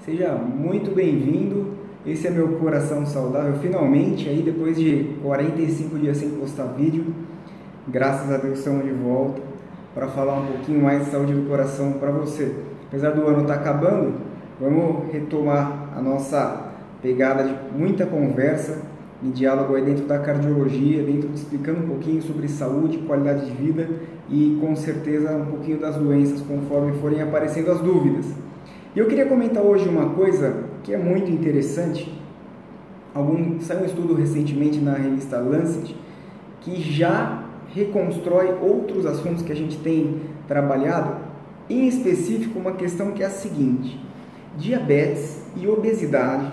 Seja muito bem-vindo. Esse é meu Coração Saudável. Finalmente, aí depois de 45 dias sem postar vídeo, graças a Deus estamos de volta para falar um pouquinho mais de saúde do coração para você. Apesar do ano estar acabando, vamos retomar a nossa pegada de muita conversa e diálogo aí dentro da cardiologia, explicando um pouquinho sobre saúde, qualidade de vida e com certeza um pouquinho das doenças conforme forem aparecendo as dúvidas. E eu queria comentar hoje uma coisa que é muito interessante. Saiu um estudo recentemente na revista Lancet que já reconstrói outros assuntos que a gente tem trabalhado, em específico uma questão que é a seguinte: diabetes e obesidade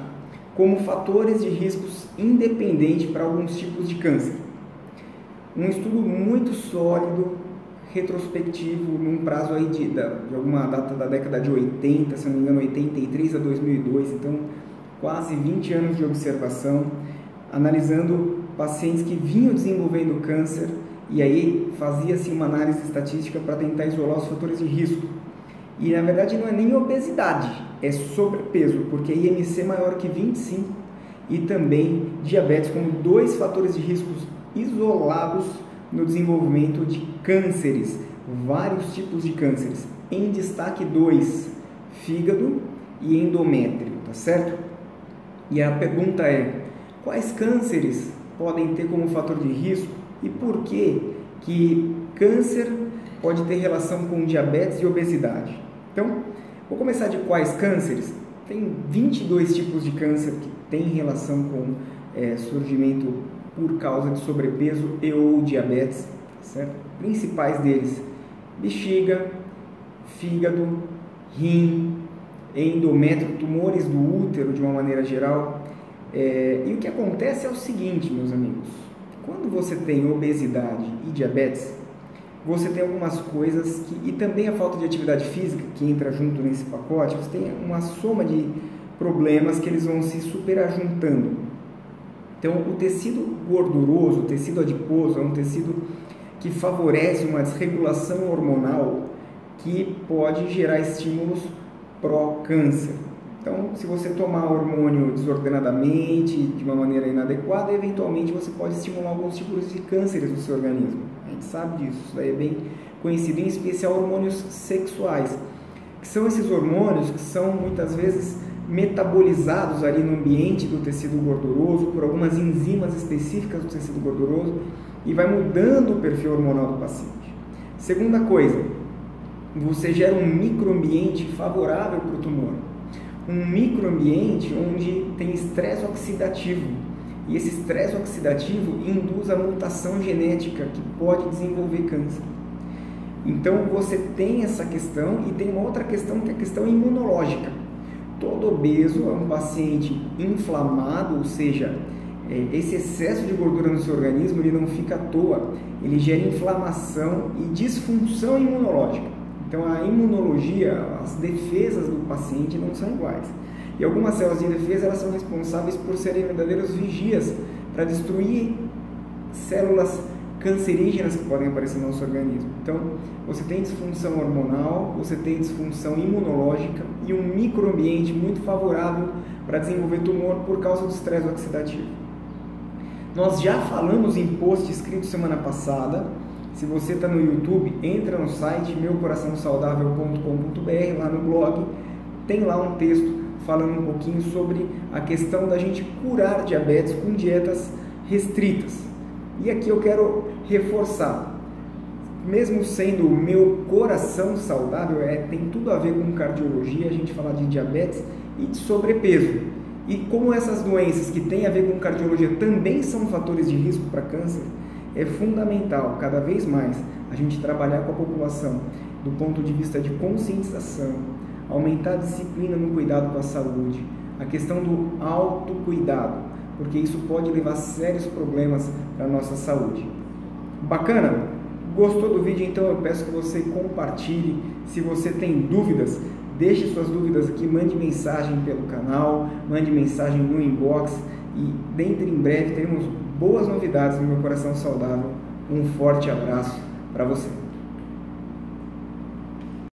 como fatores de riscos independentes para alguns tipos de câncer. Um estudo muito sólido, retrospectivo, num prazo aí de alguma data da década de 80, se não me engano, 83 a 2002, então quase 20 anos de observação, analisando pacientes que vinham desenvolvendo câncer, e aí fazia-se uma análise estatística para tentar isolar os fatores de risco. E na verdade não é nem obesidade, é sobrepeso, porque IMC maior que 25 e também diabetes como dois fatores de riscos isolados no desenvolvimento de cânceres, vários tipos de cânceres, em destaque dois: fígado e endométrio, tá certo? E a pergunta é: quais cânceres podem ter como fator de risco e por que câncer pode ter relação com diabetes e obesidade? Então, vou começar de quais cânceres. Tem 22 tipos de câncer que têm relação com surgimento por causa de sobrepeso e ou diabetes, certo? Principais deles: bexiga, fígado, rim, endométrio, tumores do útero de uma maneira geral. E o que acontece é o seguinte, meus amigos: quando você tem obesidade e diabetes, você tem algumas coisas e também a falta de atividade física que entra junto nesse pacote. Você tem uma soma de problemas que eles vão se superajuntando. Então, o tecido gorduroso, o tecido adiposo, é um tecido que favorece uma desregulação hormonal que pode gerar estímulos pró-câncer. Então, se você tomar hormônio desordenadamente, de uma maneira inadequada, eventualmente você pode estimular alguns tipos de cânceres no seu organismo. A gente sabe disso, isso daí é bem conhecido, em especial hormônios sexuais, que são esses hormônios que são muitas vezes metabolizados ali no ambiente do tecido gorduroso por algumas enzimas específicas do tecido gorduroso e vai mudando o perfil hormonal do paciente. Segunda coisa, você gera um microambiente favorável para o tumor. Um microambiente onde tem estresse oxidativo, e esse estresse oxidativo induz a mutação genética que pode desenvolver câncer. Então você tem essa questão e tem uma outra questão que é a questão imunológica. Todo obeso é um paciente inflamado, ou seja, esse excesso de gordura no seu organismo ele não fica à toa, ele gera inflamação e disfunção imunológica. Então a imunologia, as defesas do paciente não são iguais. E algumas células de defesa elas são responsáveis por serem verdadeiros vigias para destruir células cancerígenas que podem aparecer no nosso organismo. Então você tem disfunção hormonal, você tem disfunção imunológica e um microambiente muito favorável para desenvolver tumor por causa do estresse oxidativo. Nós já falamos em post escrito semana passada. Se você está no YouTube, entra no site meucoraçãosaudável.com.br, lá no blog, tem lá um texto falando um pouquinho sobre a questão da gente curar diabetes com dietas restritas. E aqui eu quero reforçar, mesmo sendo o meu coração saudável, tem tudo a ver com cardiologia, a gente falar de diabetes e de sobrepeso. E como essas doenças que têm a ver com cardiologia também são fatores de risco para câncer, é fundamental, cada vez mais, a gente trabalhar com a população do ponto de vista de conscientização, aumentar a disciplina no cuidado com a saúde, a questão do autocuidado, porque isso pode levar a sérios problemas para a nossa saúde. Bacana? Gostou do vídeo? Então eu peço que você compartilhe. Se você tem dúvidas, deixe suas dúvidas aqui, mande mensagem pelo canal, mande mensagem no inbox e dentro em breve teremos boas novidades no meu Coração Saudável. Um forte abraço para você.